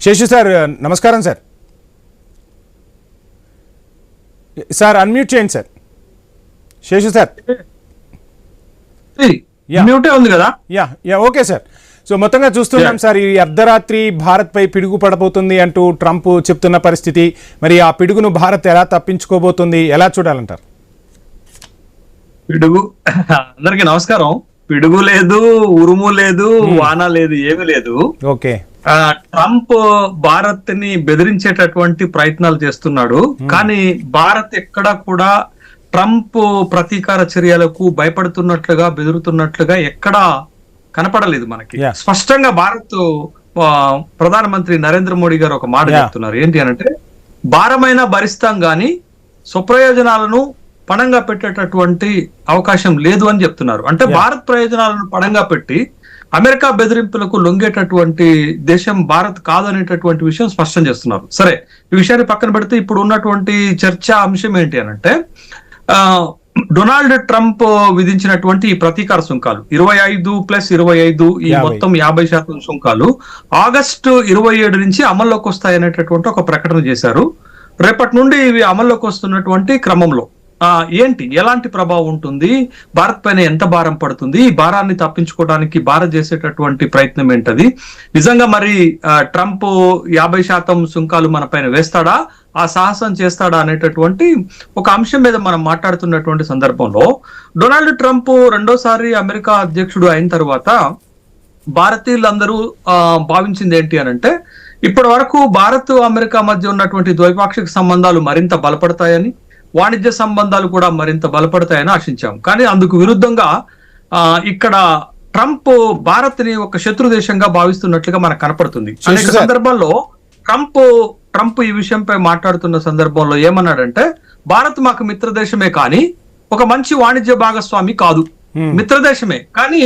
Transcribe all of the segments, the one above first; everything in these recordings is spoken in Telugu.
శేషు సార్ నమస్కారం సార్. సార్ అన్మ్యూట్ చేయండి సార్. శేషు సార్ మ్యూటే ఉంది కదా. Okay sir. సో మొత్తంగా చూస్తున్నాం సార్, ఈ అర్ధరాత్రి భారత్ పై పిడుగు పడబోతుంది అంటూ ట్రంప్ చెప్తున్న పరిస్థితి. మరి ఆ పిడుగును భారత్ ఎలా తప్పించుకోబోతుంది, ఎలా చూడాలంటారు? పిడుగు అందరికి నమస్కారం. పిడుగు లేదు, ఉరుము లేదు, వాన లేదు, ఏమీ లేదు. ఓకే. ట్రంప్ భారత్ ని బెదిరించేటటువంటి ప్రయత్నాలు చేస్తున్నాడు. కానీ భారత్ ఎక్కడా కూడా ట్రంప్ ప్రతీకార చర్యలకు భయపడుతున్నట్లుగా బెదురుతున్నట్లుగా ఎక్కడా కనపడలేదు మనకి. స్పష్టంగా భారత్ ప్రధానమంత్రి నరేంద్ర మోడీ గారు ఒక మాట చెప్తున్నారు. ఏంటి అనంటే, భారమైనా భరిస్తాం గాని స్వప్రయోజనాలను పణంగా పెట్టేటటువంటి అవకాశం లేదు అని చెప్తున్నారు. అంటే భారత్ ప్రయోజనాలను పణంగా పెట్టి అమెరికా బెదిరింపులకు లొంగేటటువంటి దేశం భారత్ కాదనేటటువంటి విషయం స్పష్టం చేస్తున్నారు. సరే, ఈ విషయాన్ని పక్కన పెడితే ఇప్పుడు ఉన్నటువంటి చర్చా అంశం ఏంటి అనంటే, డొనాల్డ్ ట్రంప్ విధించినటువంటి ఈ ప్రతీకార సుంకాలు 25+25 ఈ మొత్తం 50% సుంకాలు ఆగస్టు 27 నుంచి అమల్లోకి వస్తాయనేటటువంటి ఒక ప్రకటన చేశారు. రేపటి నుండి ఇవి అమల్లోకి వస్తున్నటువంటి క్రమంలో ఏంటి, ఎలాంటి ప్రభావం ఉంటుంది, భారత్ పైన ఎంత భారం పడుతుంది, ఈ భారాన్ని తప్పించుకోవడానికి భారత్ చేసేటటువంటి ప్రయత్నం ఏంటది, నిజంగా మరి ట్రంప్ 50% సుంకాలు మన పైన వేస్తాడా, ఆ సాహసం చేస్తాడా అనేటటువంటి ఒక అంశం మీద మనం మాట్లాడుతున్నటువంటి సందర్భంలో, డొనాల్డ్ ట్రంప్ రెండోసారి అమెరికా అధ్యక్షుడు అయిన తర్వాత భారతీయులందరూ భావించింది ఏంటి అనంటే, ఇప్పటి వరకు భారత్ అమెరికా మధ్య ఉన్నటువంటి ద్వైపాక్షిక సంబంధాలు మరింత బలపడతాయని, వాణిజ్య సంబంధాలు కూడా మరింత బలపడతాయని ఆశించాం. కానీ అందుకు విరుద్ధంగా ఇక్కడ ట్రంప్ భారత్ ని ఒక శత్రు దేశంగా భావిస్తున్నట్లుగా మనకు కనపడుతుంది. అనేక సందర్భాల్లో ట్రంప్ ఈ విషయంపై మాట్లాడుతున్న సందర్భంలో ఏమన్నాడంటే, భారత్ మాకు మిత్ర దేశమే కానీ ఒక మంచి వాణిజ్య భాగస్వామి కాదు, మిత్రదేశమే కానీ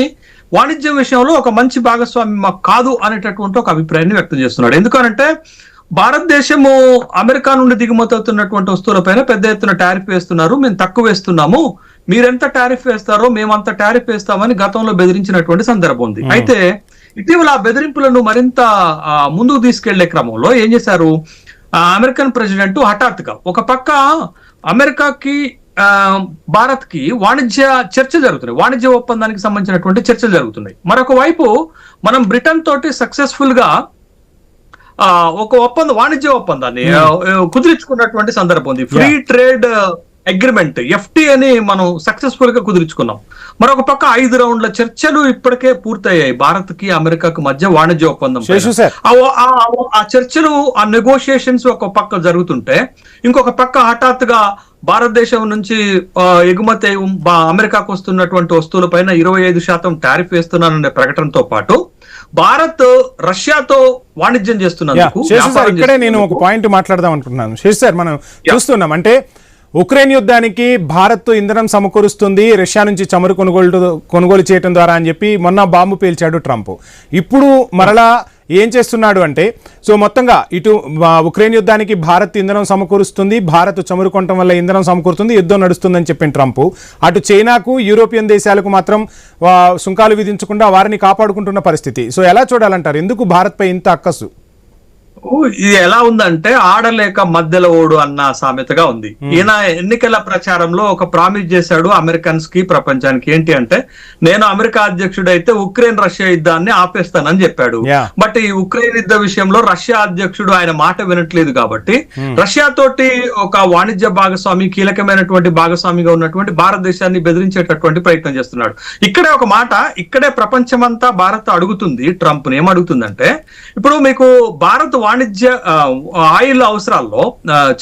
వాణిజ్యం విషయంలో ఒక మంచి భాగస్వామి మాకు కాదు అనేటటువంటి ఒక అభిప్రాయాన్ని వ్యక్తం చేస్తున్నాడు. ఎందుకనంటే, భారతదేశము అమెరికా నుండి దిగుమతి అవుతున్నటువంటి వస్తువులపైన పెద్ద ఎత్తున టారిఫ్ వేస్తున్నారు, మేము తక్కువ వేస్తున్నాము, మీరెంత టారిఫ్ వేస్తారో మేమంత టారిఫ్ వేస్తామని గతంలో బెదిరించినటువంటి సందర్భం ఉంది. అయితే ఇటీవల ఆ బెదిరింపులను మరింత ముందుకు తీసుకెళ్లే క్రమంలో ఏం చేశారు, అమెరికన్ ప్రెసిడెంట్ హఠాత్తుగా ఒక పక్క అమెరికాకి భారత్ కి వాణిజ్య చర్చ జరుగుతున్నాయి, వాణిజ్య ఒప్పందానికి సంబంధించినటువంటి చర్చలు జరుగుతున్నాయి. మరొక వైపు మనం బ్రిటన్ తోటి సక్సెస్ఫుల్ గా ఒక వాణిజ్య ఒప్పందాన్ని కుదిరించుకున్నటువంటి సందర్భం ఉంది. ఫ్రీ ట్రేడ్ అగ్రిమెంట్ FTA అని మనం సక్సెస్ఫుల్ గా కుదిరించుకున్నాం. మరొక పక్క 5 రౌండ్ల చర్చలు ఇప్పటికే పూర్తయ్యాయి భారత్ కి అమెరికాకు మధ్య వాణిజ్య ఒప్పందం. ఆ చర్చలు, ఆ నెగోషియేషన్స్ ఒక పక్క జరుగుతుంటే, ఇంకొక పక్క హఠాత్తుగా భారతదేశం నుంచి ఎగుమతి అమెరికాకు వస్తున్నటువంటి వస్తువుల పైన 25% టారిఫ్ వేస్తున్నాననే ప్రకటనతో పాటు భారత్ రష్యాతో వాణిజ్యం చేస్తున్నందుకు ఇక్కడే నేను ఒక పాయింట్ మాట్లాడదాం అనుకుంటున్నాను. శేష్ సార్, మనం చూస్తున్నాం అంటే ఉక్రెయిన్ యుద్ధానికి భారత్ ఇంధనం సమకూరుస్తుంది రష్యా నుంచి చమురు కొనుగోలు చేయడం ద్వారా అని చెప్పి మొన్న బాంబు పేల్చాడు ట్రంప్. ఇప్పుడు మరలా ఏం చేస్తున్నాడు అంటే, సో మొత్తంగా ఇటు ఉక్రెయిన్ యుద్ధానికి భారత్ ఇంధనం సమకూరుస్తుంది, భారత్ చమురు కొనటం వల్ల ఇంధనం సమకూరుతుంది, యుద్ధం నడుస్తుందని చెప్పిన ట్రంప్ అటు చైనాకు యూరోపియన్ దేశాలకు మాత్రం సుంకాలు విధించకుండా వారిని కాపాడుకుంటున్న పరిస్థితి. సో ఎలా చూడాలంటారు, ఎందుకు భారత్ పై ఇంత అక్కసు? ఇది ఎలా ఉందంటే, ఆడలేక మధ్యలో ఓడు అన్న సామెతగా ఉంది. ఈయన ఎన్నికల ప్రచారంలో ఒక ప్రామిస్ చేశాడు అమెరికన్స్ కి, ప్రపంచానికి. ఏంటి అంటే, నేను అమెరికా అధ్యక్షుడైతే ఉక్రెయిన్ రష్యా యుద్ధాన్ని ఆపేస్తానని చెప్పాడు. బట్ ఈ ఉక్రెయిన్ యుద్ధ విషయంలో రష్యా అధ్యక్షుడు ఆయన మాట వినట్లేదు కాబట్టి రష్యా తోటి ఒక వాణిజ్య భాగస్వామి, కీలకమైనటువంటి భాగస్వామిగా ఉన్నటువంటి భారతదేశాన్ని బెదిరించేటటువంటి ప్రయత్నం చేస్తున్నాడు. ఇక్కడే ఒక మాట, ఇక్కడే ప్రపంచమంతా భారత్ అడుగుతుంది ట్రంప్ ని. ఏమడుగుతుందంటే, ఇప్పుడు మీకు భారత్ వాణిజ్య ఆయిల్ అవసరాల్లో,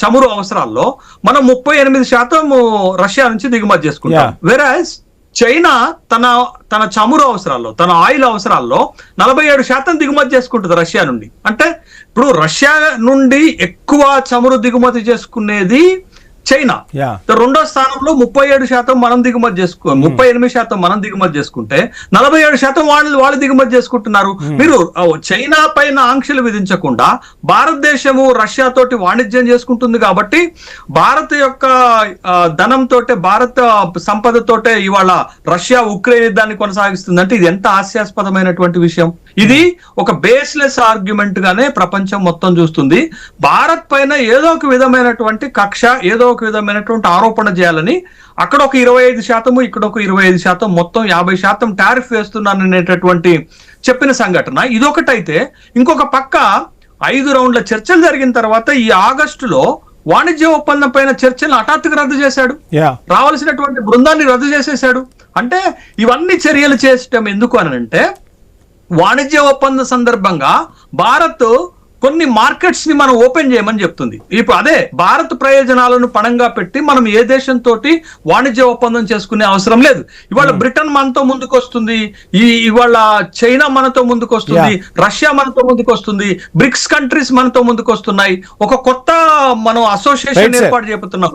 చమురు అవసరాల్లో మనం 38% రష్యా నుంచి దిగుమతి చేసుకుంటాం. వెరాజ్ చైనా తన చమురు అవసరాల్లో, తన ఆయిల్ అవసరాల్లో 47% దిగుమతి చేసుకుంటుంది రష్యా నుండి. అంటే ఇప్పుడు రష్యా నుండి ఎక్కువ చమురు దిగుమతి చేసుకునేది చైనా. రెండో స్థానంలో 37% మనం దిగుమతి 38% మనం దిగుమతి చేసుకుంటే 47% వాళ్ళు దిగుమతి చేసుకుంటున్నారు. మీరు చైనా పైన ఆంక్షలు విధించకుండా భారతదేశము రష్యా తోటి వాణిజ్యం చేసుకుంటుంది కాబట్టి భారత్ యొక్క ధనంతో, భారత సంపదతోటే ఇవాళ రష్యా ఉక్రెయిన్ యుద్ధాన్ని కొనసాగిస్తుంది. అంటే ఇది ఎంత హాస్యాస్పదమైనటువంటి విషయం. ఇది ఒక బేస్లెస్ ఆర్గ్యుమెంట్ గానే ప్రపంచం మొత్తం చూస్తుంది. భారత్ పైన ఏదో ఒక విధమైనటువంటి కక్ష, ఏదో ఒక విధమైనటువంటి ఆరోపణ చేయాలని అక్కడ ఒక 25%, ఇక్కడ ఒక 25%, మొత్తం 50% టారిఫ్ వేస్తున్నాననేటటువంటి చెప్పిన సంఘటన ఇదొకటైతే, ఇంకొక పక్క 5 రౌండ్ల చర్చలు జరిగిన తర్వాత ఈ ఆగస్టులో వాణిజ్య ఒప్పందం పైన చర్చలు హఠాత్తుగా రద్దు చేశాడు. రావాల్సినటువంటి బృందాన్ని రద్దు చేసేశాడు. అంటే ఇవన్నీ చర్యలు చేయటం ఎందుకు అని అంటే, వాణిజ్య ఒప్పందం సందర్భంగా భారత్ కొన్ని మార్కెట్స్ ని మనం ఓపెన్ చేయమని చెప్తుంది. ఇప్పుడు అదే భారత్ ప్రయోజనాలను పణంగా పెట్టి మనం ఏ దేశంతో వాణిజ్య ఒప్పందం చేసుకునే అవసరం లేదు. ఇవాళ బ్రిటన్ మనతో ముందుకు వస్తుంది, ఇవాళ చైనా మనతో ముందుకు వస్తుంది, రష్యా మనతో ముందుకు వస్తుంది, బ్రిక్స్ కంట్రీస్ మనతో ముందుకు వస్తున్నాయి. ఒక కొత్త మనం అసోసియేషన్ ఏర్పాటు చేయబోతున్నాం,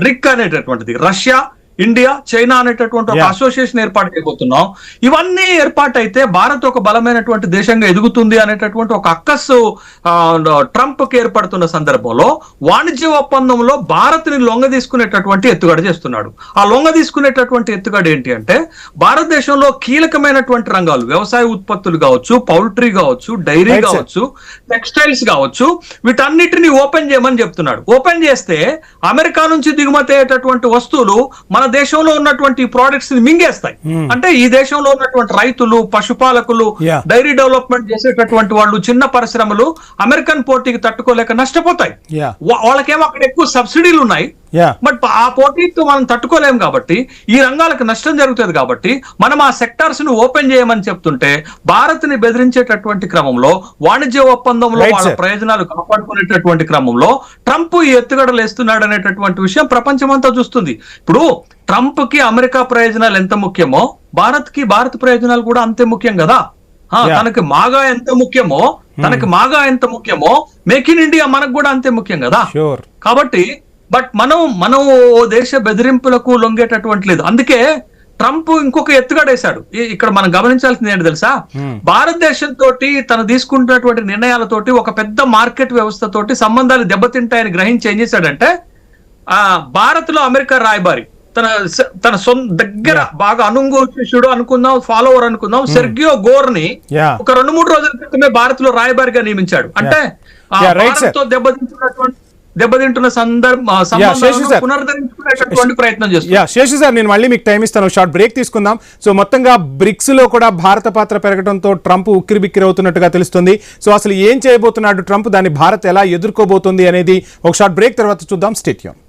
రిక్ అనేటటువంటిది. రష్యా, ఇండియా, చైనా అనేటటువంటి ఒక అసోసియేషన్ ఏర్పాటు చేయబోతున్నాం. ఇవన్నీ ఏర్పాటైతే భారత్ ఒక బలమైనటువంటి దేశంగా ఎదుగుతుంది అనేటటువంటి ఒక అక్కస్సు ట్రంప్ కి ఏర్పడుతున్న సందర్భంలో వాణిజ్య ఒప్పందంలో భారత్ ని లొంగ తీసుకునేటటువంటి ఎత్తుగడ చేస్తున్నాడు. ఆ లొంగ తీసుకునేటటువంటి ఎత్తుగడ ఏంటి అంటే, భారతదేశంలో కీలకమైనటువంటి రంగాలు, వ్యవసాయ ఉత్పత్తులు కావచ్చు, పౌల్ట్రీ కావచ్చు, డైరీ కావచ్చు, టెక్స్టైల్స్ కావచ్చు, వీటన్నిటిని ఓపెన్ చేయమని చెప్తున్నాడు. ఓపెన్ చేస్తే అమెరికా నుంచి దిగుమతి అయ్యేటటువంటి వస్తువులు మన దేశంలో ఉన్నటువంటి ప్రోడక్ట్స్ ని మింగేస్తాయి. అంటే ఈ దేశంలో ఉన్నటువంటి రైతులు, పశుపాలకులు, డైరీ డెవలప్మెంట్ చేసేటటువంటి వాళ్ళు, చిన్న పరిశ్రమలు అమెరికన్ పోటీకి తట్టుకోలేక నష్టపోతాయి. వాళ్ళకేమో అక్కడ ఎక్కువ సబ్సిడీలు ఉన్నాయి, బట్ ఆ పోటీతో మనం తట్టుకోలేము. కాబట్టి ఈ రంగాలకు నష్టం జరుగుతుంది. కాబట్టి మనం ఆ సెక్టార్స్ ను ఓపెన్ చేయమని చెప్తుంటే, భారత్ ని బెదిరించేటటువంటి క్రమంలో, వాణిజ్య ఒప్పందంలో వాళ్ళ ప్రయోజనాలు కాపాడుకునేటటువంటి క్రమంలో ట్రంప్ ఈ ఎత్తుగడలు వేస్తున్నాడు అనేటటువంటి విషయం ప్రపంచం అంతా చూస్తుంది. ఇప్పుడు ట్రంప్ కి అమెరికా ప్రయోజనాలు ఎంత ముఖ్యమో, భారత్ కి భారత ప్రయోజనాలు కూడా అంతే ముఖ్యం కదా. తనకి మాగా ఎంత ముఖ్యమో, ఎంత ముఖ్యమో మేక్ ఇన్ ఇండియా మనకు కూడా అంతే ముఖ్యం కదా. కాబట్టి బట్ మనం ఓ దేశ బెదిరింపులకు లొంగేటటువంటి లేదు. అందుకే ట్రంప్ ఇంకొక ఎత్తుగడేశాడు. ఇక్కడ మనం గమనించాల్సింది ఏంటి తెలుసా, భారతదేశంతో తను తీసుకుంటున్నటువంటి నిర్ణయాలతోటి ఒక పెద్ద మార్కెట్ వ్యవస్థతోటి సంబంధాలు దెబ్బతింటాయని గ్రహించి ఏం చేశాడంటే, భారత్ లో అమెరికా రాయబారి, తన దగ్గర బాగా అనుంగు శిష్యుడు అనుకుందాం, ఫాలోవర్ అనుకుందాం, సెర్గియో గోర్ ని ఒక 2-3 రోజుల క్రితమే భారత్ లో రాయబారిగా నియమించాడు. అంటే భారత్ తో దెబ్బతింటున్న పునరుద్ధరించుకునేటటువంటి ప్రయత్నం చేస్తున్నారు. శేషు సార్, నేను మళ్ళీ మీకు టైం ఇస్తాను, షార్ట్ బ్రేక్ తీసుకుందాం. సో మొత్తంగా బ్రిక్స్ లో కూడా భారత పాత్ర పెరగడంతో ట్రంప్ ఉక్కిరిబిక్కిరి అవుతున్నట్టుగా తెలుస్తుంది. సో అసలు ఏం చేయబోతున్నాడు ట్రంప్, దాన్ని భారత్ ఎలా ఎదుర్కోబోతుంది అనేది ఒక షార్ట్ బ్రేక్ తర్వాత చూద్దాం. Stay tune.